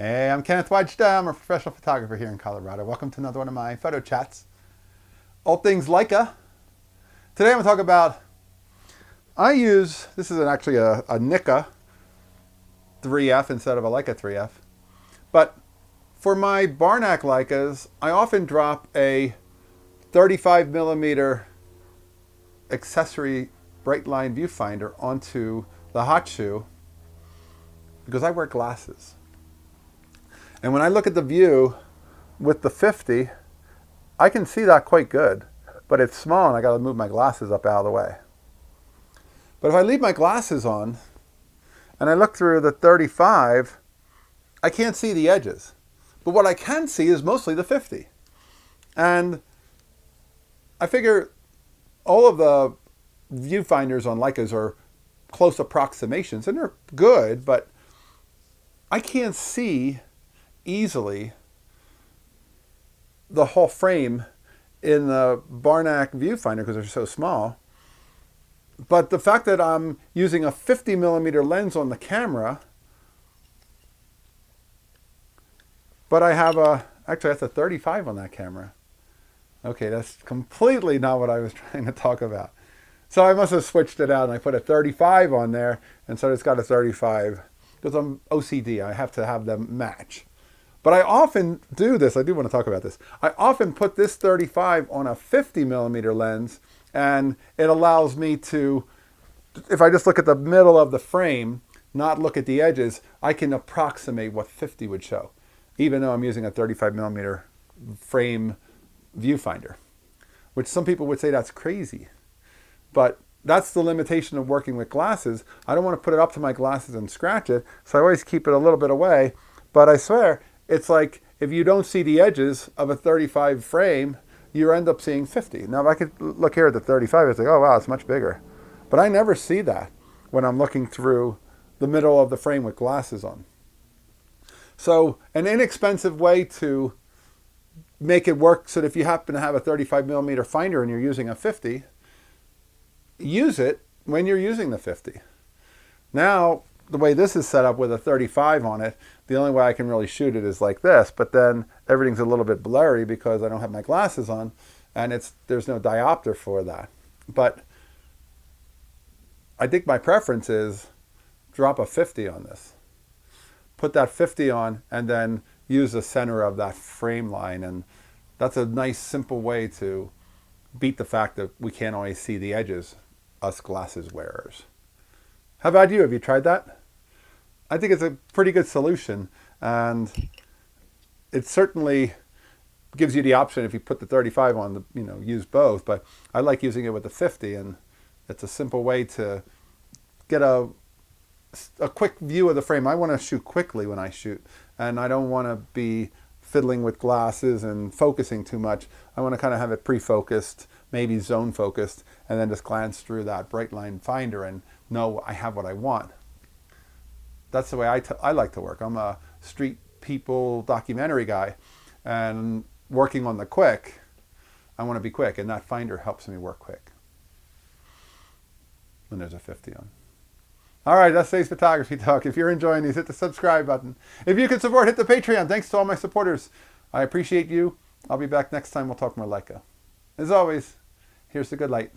Hey, I'm Kenneth Wajda. I'm a professional photographer here in Colorado. Welcome to another one of my photo chats. All things Leica. Today I'm going to talk about, this is actually a Nikon 3F instead of a Leica 3F. But for my Barnack Leicas, I often drop a 35mm accessory bright line viewfinder onto the hot shoe because I wear glasses. And when I look at the view with the 50, I can see that quite good, but it's small and I got to move my glasses up out of the way. But if I leave my glasses on and I look through the 35, I can't see the edges. But what I can see is mostly the 50. And I figure all of the viewfinders on Leicas are close approximations and they're good, but I can't see easily the whole frame in the Barnack viewfinder because they're so small. But the fact that I'm using a 50mm lens on the camera, but I have actually that's a 35 on that camera. Okay, that's completely not what I was trying to talk about. So I must have switched it out and I put a 35 on there, and so it's got a 35 because I'm OCD. I have to have them match. But I often do this. I do want to talk about this. I often put this 35 on a 50mm lens, and it allows me to, if I just look at the middle of the frame, not look at the edges, I can approximate what 50 would show, even though I'm using a 35mm frame viewfinder, which some people would say that's crazy. But that's the limitation of working with glasses. I don't want to put it up to my glasses and scratch it, so I always keep it a little bit away. But I swear, it's like if you don't see the edges of a 35 frame, you end up seeing 50. Now, if I could look here at the 35, it's like, oh, wow, it's much bigger. But I never see that when I'm looking through the middle of the frame with glasses on. So an inexpensive way to make it work so that if you happen to have a 35mm finder and you're using a 50, use it when you're using the 50. Now, the way this is set up with a 35 on it, the only way I can really shoot it is like this, but then everything's a little bit blurry because I don't have my glasses on, and there's no diopter for that. But I think my preference is drop a 50 on this. Put that 50 on and then use the center of that frame line, and that's a nice simple way to beat the fact that we can't always see the edges, us glasses wearers. How about you? Have you tried that? I think it's a pretty good solution, and it certainly gives you the option if you put the 35 on, use both, but I like using it with the 50, and it's a simple way to get a quick view of the frame. I want to shoot quickly when I shoot, and I don't want to be fiddling with glasses and focusing too much. I want to kind of have it pre-focused, maybe zone focused, and then just glance through that bright line finder and know I have what I want. That's the way I like to work. I'm a street people documentary guy, and working on the quick, I want to be quick, and that finder helps me work quick when there's a 50 on. All right, that's today's photography talk. If you're enjoying these, hit the subscribe button. If you can support, hit the Patreon. Thanks to all my supporters. I appreciate you. I'll be back next time. We'll talk more Leica. As always, here's the good light.